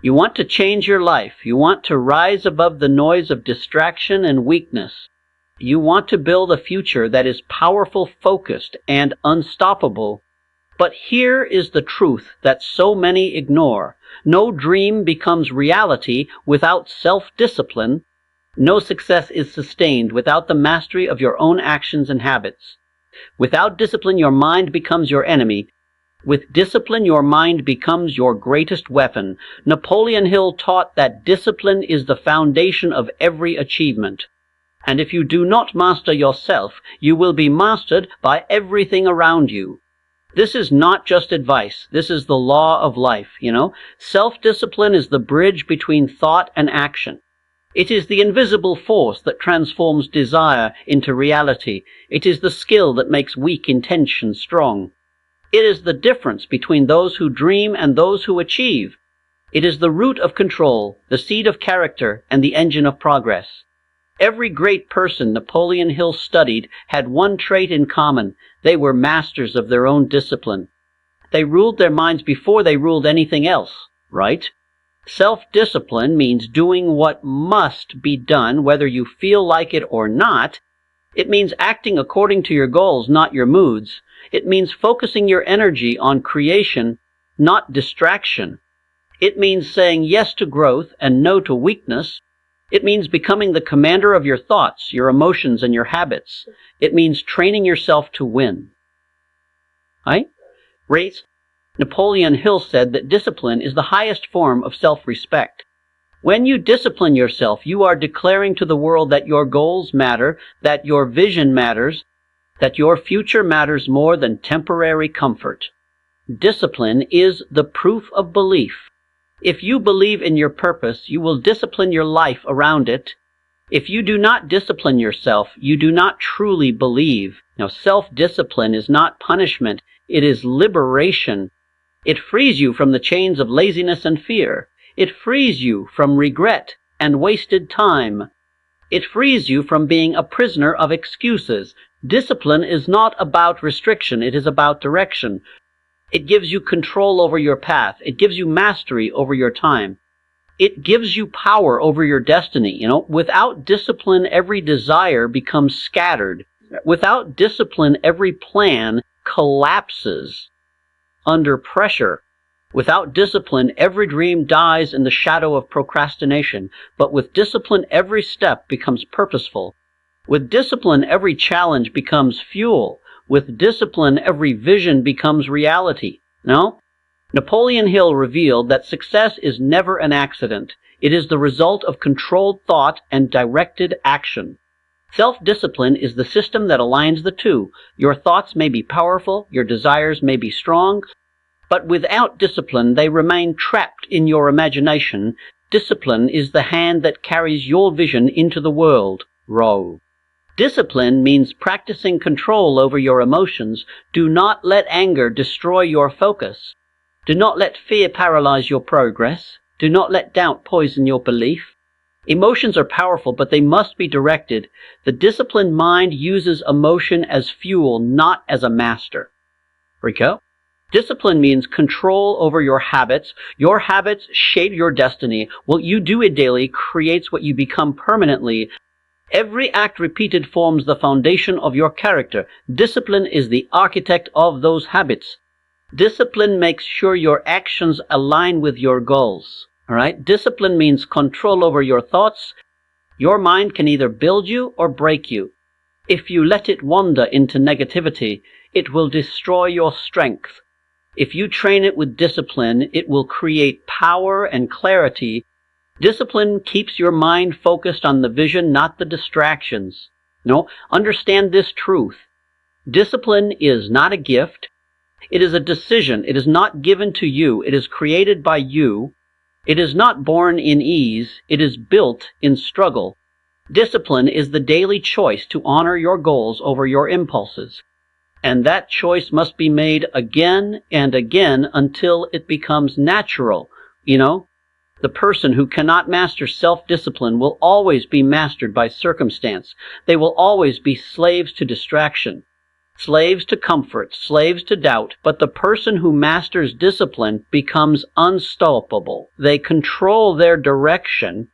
You want to change your life. You want to rise above the noise of distraction and weakness. You want to build a future that is powerful, focused, and unstoppable. But here is the truth that so many ignore. No dream becomes reality without self-discipline. No success is sustained without the mastery of your own actions and habits. Without discipline, your mind becomes your enemy. With discipline, your mind becomes your greatest weapon. Napoleon Hill taught that discipline is the foundation of every achievement. And if you do not master yourself, you will be mastered by everything around you. This is not just advice. This is the law of life, Self-discipline is the bridge between thought and action. It is the invisible force that transforms desire into reality. It is the skill that makes weak intention strong. It is the difference between those who dream and those who achieve. It is the root of control, the seed of character, and the engine of progress. Every great person Napoleon Hill studied had one trait in common. They were masters of their own discipline. They ruled their minds before they ruled anything else, right? Self-discipline means doing what must be done, whether you feel like it or not. It means acting according to your goals, not your moods. It means focusing your energy on creation, not distraction. It means saying yes to growth and no to weakness. It means becoming the commander of your thoughts, your emotions, and your habits. It means training yourself to win. Right? Napoleon Hill said that discipline is the highest form of self-respect. When you discipline yourself, you are declaring to the world that your goals matter, that your vision matters, that your future matters more than temporary comfort. Discipline is the proof of belief. If you believe in your purpose, you will discipline your life around it. If you do not discipline yourself, you do not truly believe. Now, self-discipline is not punishment. It is liberation. It frees you from the chains of laziness and fear. It frees you from regret and wasted time. It frees you from being a prisoner of excuses. Discipline is not about restriction. It is about direction. It gives you control over your path. It gives you mastery over your time. It gives you power over your destiny. Without discipline, every desire becomes scattered. Without discipline, every plan collapses under pressure. Without discipline, every dream dies in the shadow of procrastination. But with discipline, every step becomes purposeful. With discipline, every challenge becomes fuel. With discipline, every vision becomes reality. Napoleon Hill revealed that success is never an accident. It is the result of controlled thought and directed action. Self-discipline is the system that aligns the two. Your thoughts may be powerful, your desires may be strong, but without discipline, they remain trapped in your imagination. Discipline is the hand that carries your vision into the world. Discipline means practicing control over your emotions. Do not let anger destroy your focus. Do not let fear paralyze your progress. Do not let doubt poison your belief. Emotions are powerful, but they must be directed. The disciplined mind uses emotion as fuel, not as a master. Rico? Discipline means control over your habits. Your habits shape your destiny. What you do it daily creates what you become permanently. Every act repeated forms the foundation of your character. Discipline is the architect of those habits. Discipline makes sure your actions align with your goals. All right? Discipline means control over your thoughts. Your mind can either build you or break you. If you let it wander into negativity, it will destroy your strength. If you train it with discipline, it will create power and clarity. Discipline keeps your mind focused on the vision, not the distractions. Understand this truth. Discipline is not a gift. It is a decision. It is not given to you. It is created by you. It is not born in ease. It is built in struggle. Discipline is the daily choice to honor your goals over your impulses. And that choice must be made again and again until it becomes natural. The person who cannot master self-discipline will always be mastered by circumstance. They will always be slaves to distraction. slaves to comfort, slaves to doubt, but the person who masters discipline becomes unstoppable. They control their direction,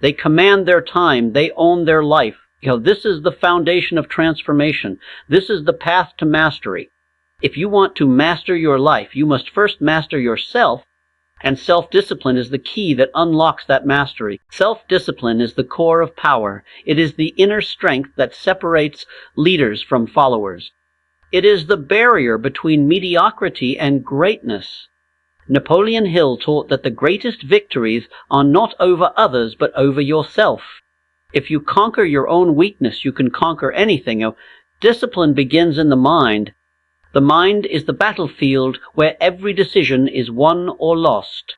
they command their time, they own their life. This is the foundation of transformation. This is the path to mastery. If you want to master your life, you must first master yourself, and self-discipline is the key that unlocks that mastery. Self-discipline is the core of power. It is the inner strength that separates leaders from followers. It is the barrier between mediocrity and greatness. Napoleon Hill taught that the greatest victories are not over others, but over yourself. If you conquer your own weakness, you can conquer anything. Discipline begins in the mind. The mind is the battlefield where every decision is won or lost.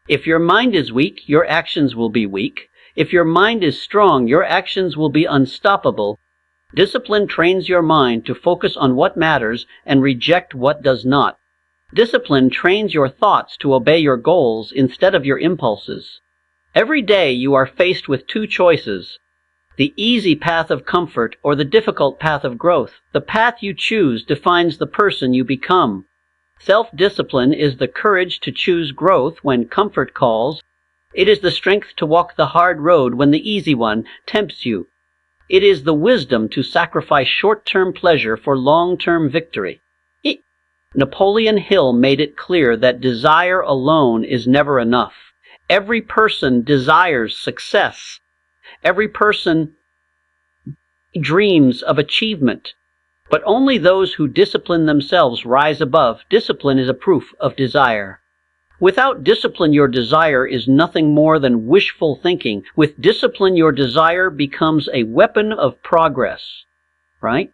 If your mind is weak, your actions will be weak. If your mind is strong, your actions will be unstoppable. Discipline trains your mind to focus on what matters and reject what does not. Discipline trains your thoughts to obey your goals instead of your impulses. Every day you are faced with two choices: the easy path of comfort or the difficult path of growth. The path you choose defines the person you become. Self-discipline is the courage to choose growth when comfort calls. It is the strength to walk the hard road when the easy one tempts you. It is the wisdom to sacrifice short-term pleasure for long-term victory. Napoleon Hill made it clear that desire alone is never enough. Every person desires success. Every person dreams of achievement. But only those who discipline themselves rise above. Discipline is a proof of desire. Without discipline, your desire is nothing more than wishful thinking. With discipline, your desire becomes a weapon of progress. Right?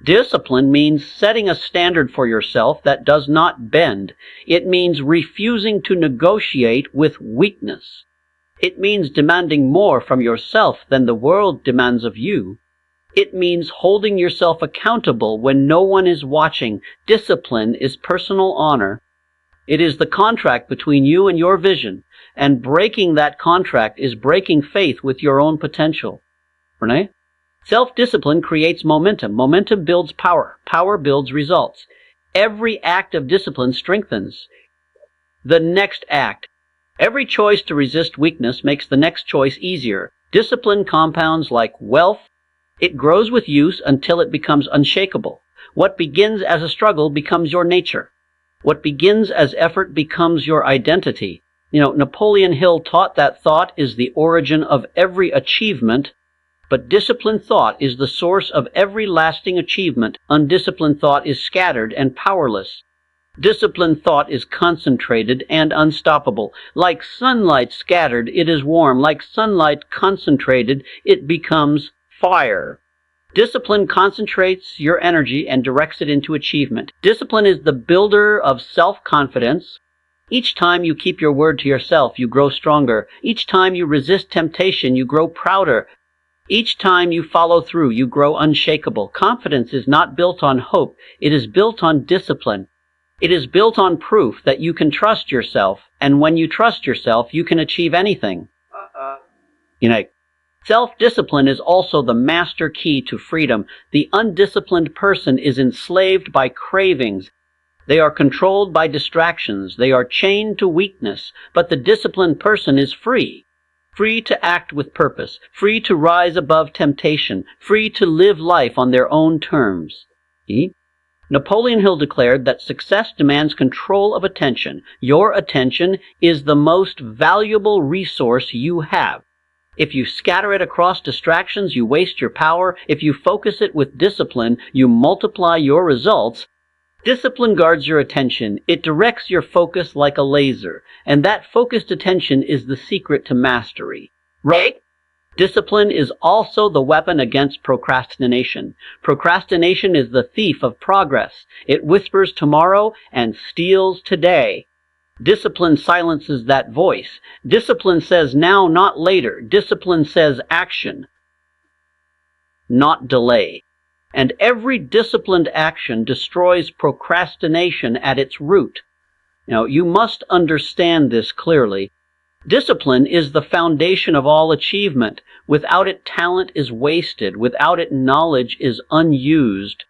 Discipline means setting a standard for yourself that does not bend. It means refusing to negotiate with weakness. It means demanding more from yourself than the world demands of you. It means holding yourself accountable when no one is watching. Discipline is personal honor. It is the contract between you and your vision, and breaking that contract is breaking faith with your own potential. Renee? Self-discipline creates momentum. Momentum builds power. Power builds results. Every act of discipline strengthens the next act. Every choice to resist weakness makes the next choice easier. Discipline compounds like wealth. It grows with use until it becomes unshakable. What begins as a struggle becomes your nature. What begins as effort becomes your identity. Napoleon Hill taught that thought is the origin of every achievement, but disciplined thought is the source of every lasting achievement. Undisciplined thought is scattered and powerless. Disciplined thought is concentrated and unstoppable. Like sunlight scattered, it is warm. Like sunlight concentrated, it becomes fire. Discipline concentrates your energy and directs it into achievement. Discipline is the builder of self-confidence. Each time you keep your word to yourself, you grow stronger. Each time you resist temptation, you grow prouder. Each time you follow through, you grow unshakable. Confidence is not built on hope. It is built on discipline. It is built on proof that you can trust yourself, and when you trust yourself, you can achieve anything. Self-discipline is also the master key to freedom. The undisciplined person is enslaved by cravings. They are controlled by distractions. They are chained to weakness. But the disciplined person is free. Free to act with purpose. Free to rise above temptation. Free to live life on their own terms. Napoleon Hill declared that success demands control of attention. Your attention is the most valuable resource you have. If you scatter it across distractions, you waste your power. If you focus it with discipline, you multiply your results. Discipline guards your attention. It directs your focus like a laser. And that focused attention is the secret to mastery. Right? Discipline is also the weapon against procrastination. Procrastination is the thief of progress. It whispers tomorrow and steals today. Discipline silences that voice. Discipline says now, not later. Discipline says action, not delay. And every disciplined action destroys procrastination at its root. You must understand this clearly. Discipline is the foundation of all achievement. Without it, talent is wasted. Without it, knowledge is unused.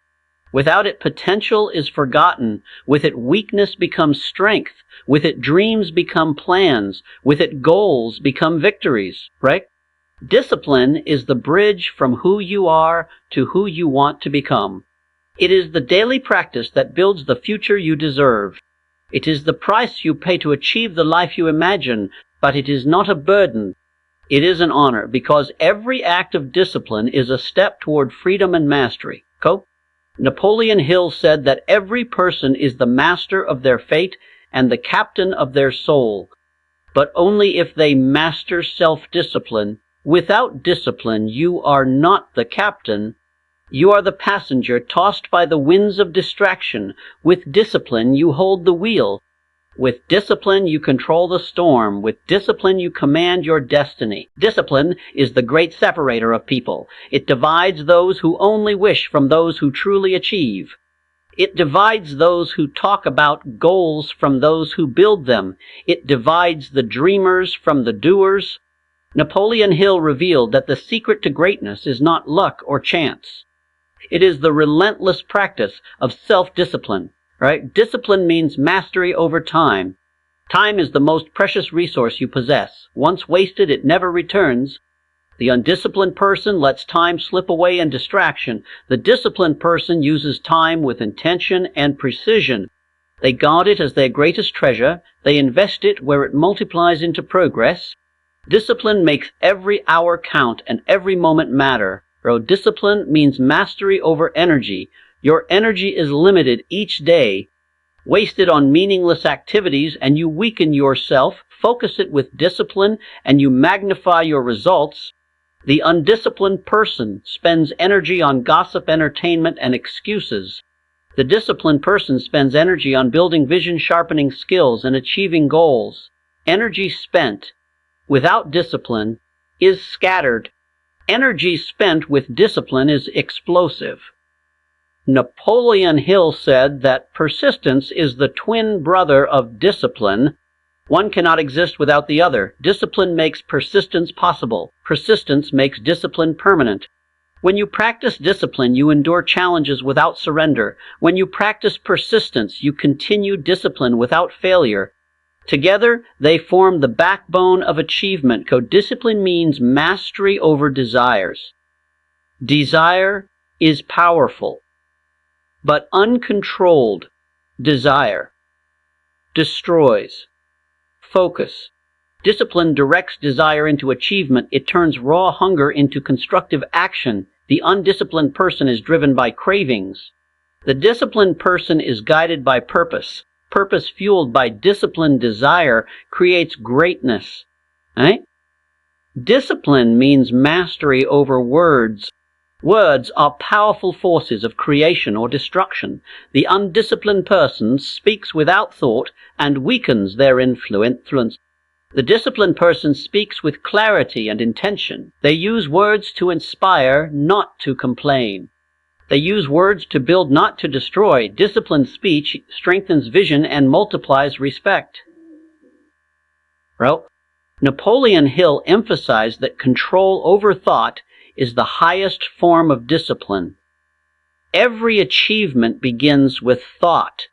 Without it, potential is forgotten. With it, weakness becomes strength. With it, dreams become plans. With it, goals become victories, right? Discipline is the bridge from who you are to who you want to become. It is the daily practice that builds the future you deserve. It is the price you pay to achieve the life you imagine, but it is not a burden. It is an honor, because every act of discipline is a step toward freedom and mastery. Napoleon Hill said that every person is the master of their fate and the captain of their soul, but only if they master self-discipline. Without discipline, you are not the captain. You are the passenger tossed by the winds of distraction. With discipline, you hold the wheel. With discipline, you control the storm. With discipline, you command your destiny. Discipline is the great separator of people. It divides those who only wish from those who truly achieve. It divides those who talk about goals from those who build them. It divides the dreamers from the doers. Napoleon Hill revealed that the secret to greatness is not luck or chance. It is the relentless practice of self-discipline, right? Discipline means mastery over time. Time is the most precious resource you possess. Once wasted, it never returns. The undisciplined person lets time slip away in distraction. The disciplined person uses time with intention and precision. They guard it as their greatest treasure. They invest it where it multiplies into progress. Discipline makes every hour count and every moment matter. Discipline means mastery over energy. Your energy is limited each day. Waste it on meaningless activities and you weaken yourself. Focus it with discipline and you magnify your results. The undisciplined person spends energy on gossip, entertainment, and excuses. The disciplined person spends energy on building vision, sharpening skills, and achieving goals. Energy spent without discipline is scattered. Energy spent with discipline is explosive. Napoleon Hill said that persistence is the twin brother of discipline. One cannot exist without the other. Discipline makes persistence possible. Persistence makes discipline permanent. When you practice discipline, you endure challenges without surrender. When you practice persistence, you continue discipline without failure. Together, they form the backbone of achievement. Discipline means mastery over desires. Desire is powerful, but uncontrolled desire destroys. Focus. Discipline directs desire into achievement. It turns raw hunger into constructive action. The undisciplined person is driven by cravings. The disciplined person is guided by purpose. Purpose fueled by disciplined desire creates greatness. Right? Discipline means mastery over words. Words are powerful forces of creation or destruction. The undisciplined person speaks without thought and weakens their influence. The disciplined person speaks with clarity and intention. They use words to inspire, not to complain. They use words to build, not to destroy. Disciplined speech strengthens vision and multiplies respect. Well, Napoleon Hill emphasized that control over thought is the highest form of discipline. Every achievement begins with thought.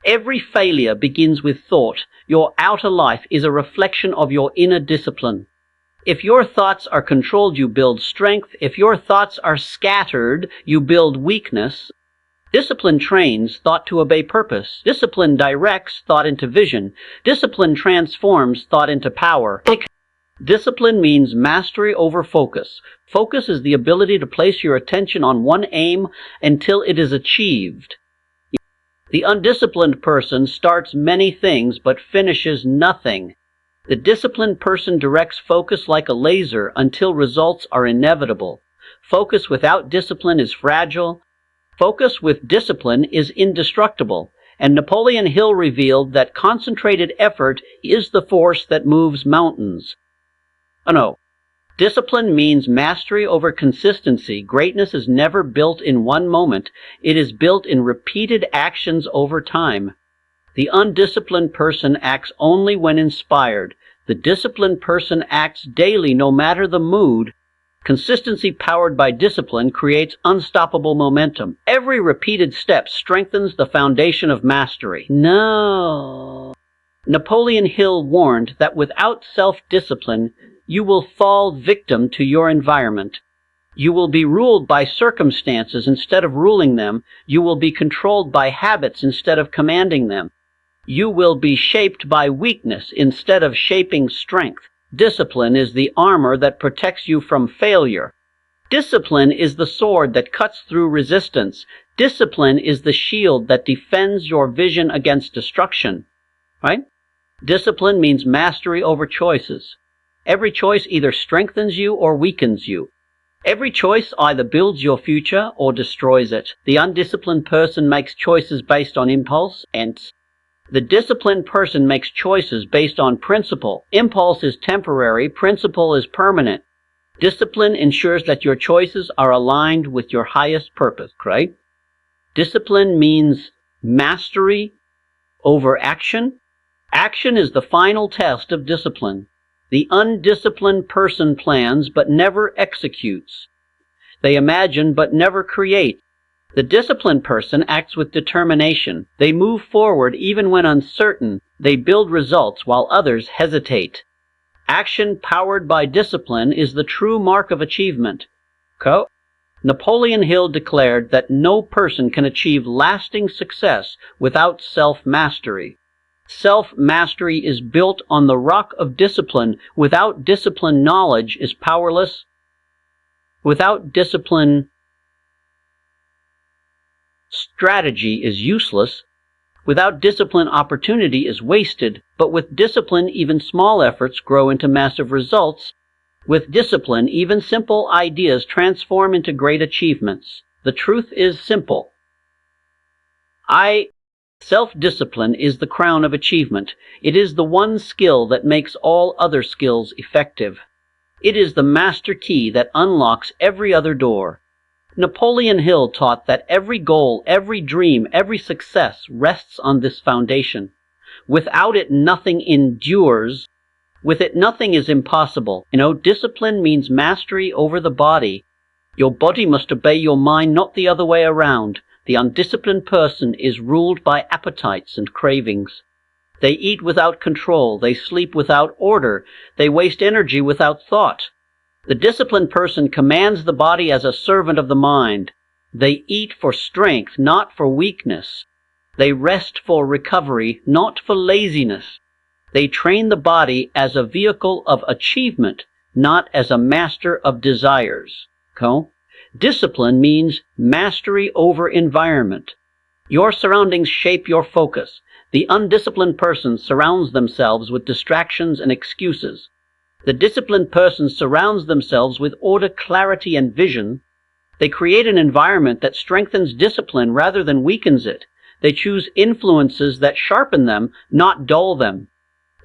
Every failure begins with thought. Your outer life is a reflection of your inner discipline. If your thoughts are controlled, you build strength. If your thoughts are scattered, you build weakness. Discipline trains thought to obey purpose. Discipline directs thought into vision. Discipline transforms thought into power. Discipline means mastery over focus. Focus is the ability to place your attention on one aim until it is achieved. The undisciplined person starts many things but finishes nothing. The disciplined person directs focus like a laser until results are inevitable. Focus without discipline is fragile. Focus with discipline is indestructible. And Napoleon Hill revealed that concentrated effort is the force that moves mountains. No. Discipline means mastery over consistency. Greatness is never built in one moment. It is built in repeated actions over time. The undisciplined person acts only when inspired. The disciplined person acts daily no matter the mood. Consistency powered by discipline creates unstoppable momentum. Every repeated step strengthens the foundation of mastery. No. Napoleon Hill warned that without self-discipline, you will fall victim to your environment. You will be ruled by circumstances instead of ruling them. You will be controlled by habits instead of commanding them. You will be shaped by weakness instead of shaping strength. Discipline is the armor that protects you from failure. Discipline is the sword that cuts through resistance. Discipline is the shield that defends your vision against destruction. Right? Discipline means mastery over choices. Every choice either strengthens you or weakens you. Every choice either builds your future or destroys it. The undisciplined person makes choices based on impulse, and the disciplined person makes choices based on principle. Impulse is temporary, principle is permanent. Discipline ensures that your choices are aligned with your highest purpose, right? Discipline means mastery over action. Action is the final test of discipline. The undisciplined person plans but never executes. They imagine but never create. The disciplined person acts with determination. They move forward even when uncertain. They build results while others hesitate. Action powered by discipline is the true mark of achievement. Napoleon Hill declared that no person can achieve lasting success without self-mastery. Self-mastery is built on the rock of discipline. Without discipline, knowledge is powerless. Without discipline, strategy is useless. Without discipline, opportunity is wasted. But with discipline, even small efforts grow into massive results. With discipline, even simple ideas transform into great achievements. The truth is simple. Self-discipline is the crown of achievement. It is the one skill that makes all other skills effective. It is the master key that unlocks every other door. Napoleon Hill taught that every goal, every dream, every success rests on this foundation. Without it, nothing endures. With it, nothing is impossible. Discipline means mastery over the body. Your body must obey your mind, not the other way around. The undisciplined person is ruled by appetites and cravings. They eat without control. They sleep without order. They waste energy without thought. The disciplined person commands the body as a servant of the mind. They eat for strength, not for weakness. They rest for recovery, not for laziness. They train the body as a vehicle of achievement, not as a master of desires. Discipline means mastery over environment. Your surroundings shape your focus. The undisciplined person surrounds themselves with distractions and excuses. The disciplined person surrounds themselves with order, clarity, and vision. They create an environment that strengthens discipline rather than weakens it. They choose influences that sharpen them, not dull them.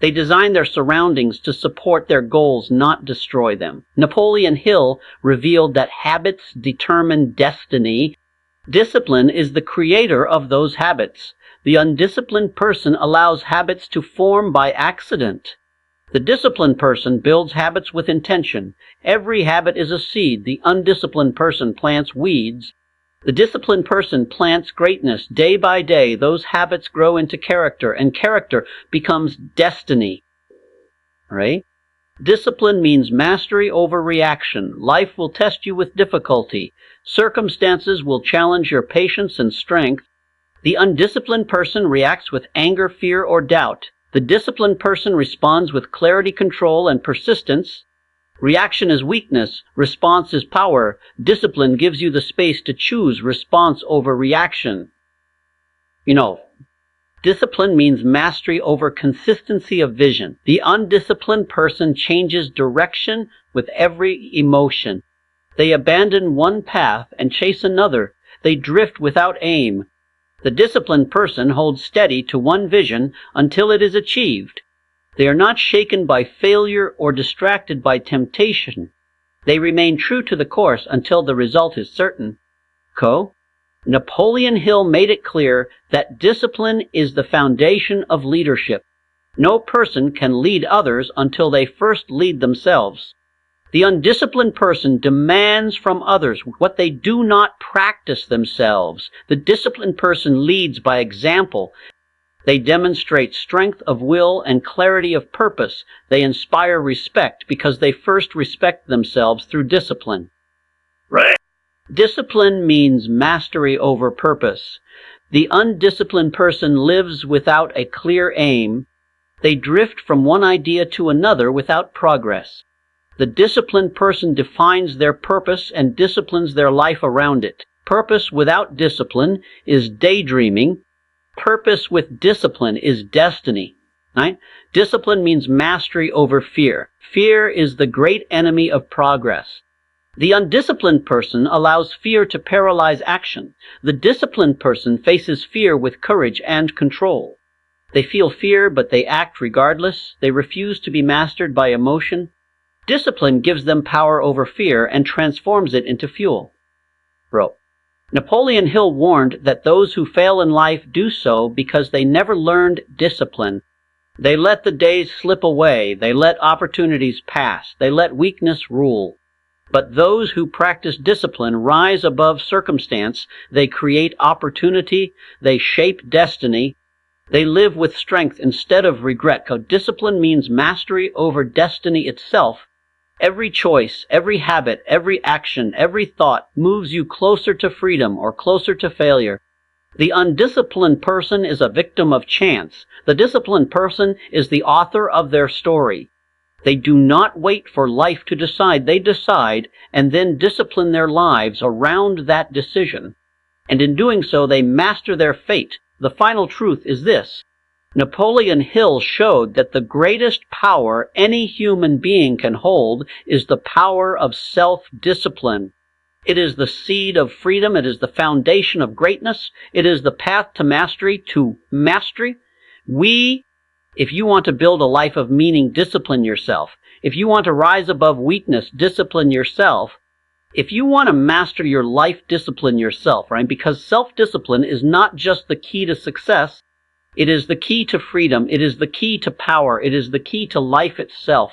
They design their surroundings to support their goals, not destroy them. Napoleon Hill revealed that habits determine destiny. Discipline is the creator of those habits. The undisciplined person allows habits to form by accident. The disciplined person builds habits with intention. Every habit is a seed. The undisciplined person plants weeds. The disciplined person plants greatness. Day by day, those habits grow into character, and character becomes destiny. Right? Discipline means mastery over reaction. Life will test you with difficulty. Circumstances will challenge your patience and strength. The undisciplined person reacts with anger, fear, or doubt. The disciplined person responds with clarity, control, and persistence. Reaction is weakness. Response is power. Discipline gives you the space to choose response over reaction. Discipline means mastery over consistency of vision. The undisciplined person changes direction with every emotion. They abandon one path and chase another. They drift without aim. The disciplined person holds steady to one vision until it is achieved. They are not shaken by failure or distracted by temptation. They remain true to the course until the result is certain. Napoleon Hill made it clear that discipline is the foundation of leadership. No person can lead others until they first lead themselves. The undisciplined person demands from others what they do not practice themselves. The disciplined person leads by example. They demonstrate strength of will and clarity of purpose. They inspire respect because they first respect themselves through discipline. Right. Discipline means mastery over purpose. The undisciplined person lives without a clear aim. They drift from one idea to another without progress. The disciplined person defines their purpose and disciplines their life around it. Purpose without discipline is daydreaming. Purpose with discipline is destiny. Right? Discipline means mastery over fear. Fear is the great enemy of progress. The undisciplined person allows fear to paralyze action. The disciplined person faces fear with courage and control. They feel fear, but they act regardless. They refuse to be mastered by emotion. Discipline gives them power over fear and transforms it into fuel. Bro. Napoleon Hill warned that those who fail in life do so because they never learned discipline. They let the days slip away. They let opportunities pass. They let weakness rule. But those who practice discipline rise above circumstance. They create opportunity. They shape destiny. They live with strength instead of regret. Because discipline means mastery over destiny itself. Every choice, every habit, every action, every thought moves you closer to freedom or closer to failure. The undisciplined person is a victim of chance. The disciplined person is the author of their story. They do not wait for life to decide. They decide and then discipline their lives around that decision. And in doing so, they master their fate. The final truth is this. Napoleon Hill showed that the greatest power any human being can hold is the power of self-discipline. It is the seed of freedom. It is the foundation of greatness. It is the path to mastery. If you want to build a life of meaning, discipline yourself. If you want to rise above weakness, discipline yourself. If you want to master your life, discipline yourself, right? Because self-discipline is not just the key to success. It is the key to freedom. It is the key to power. It is the key to life itself.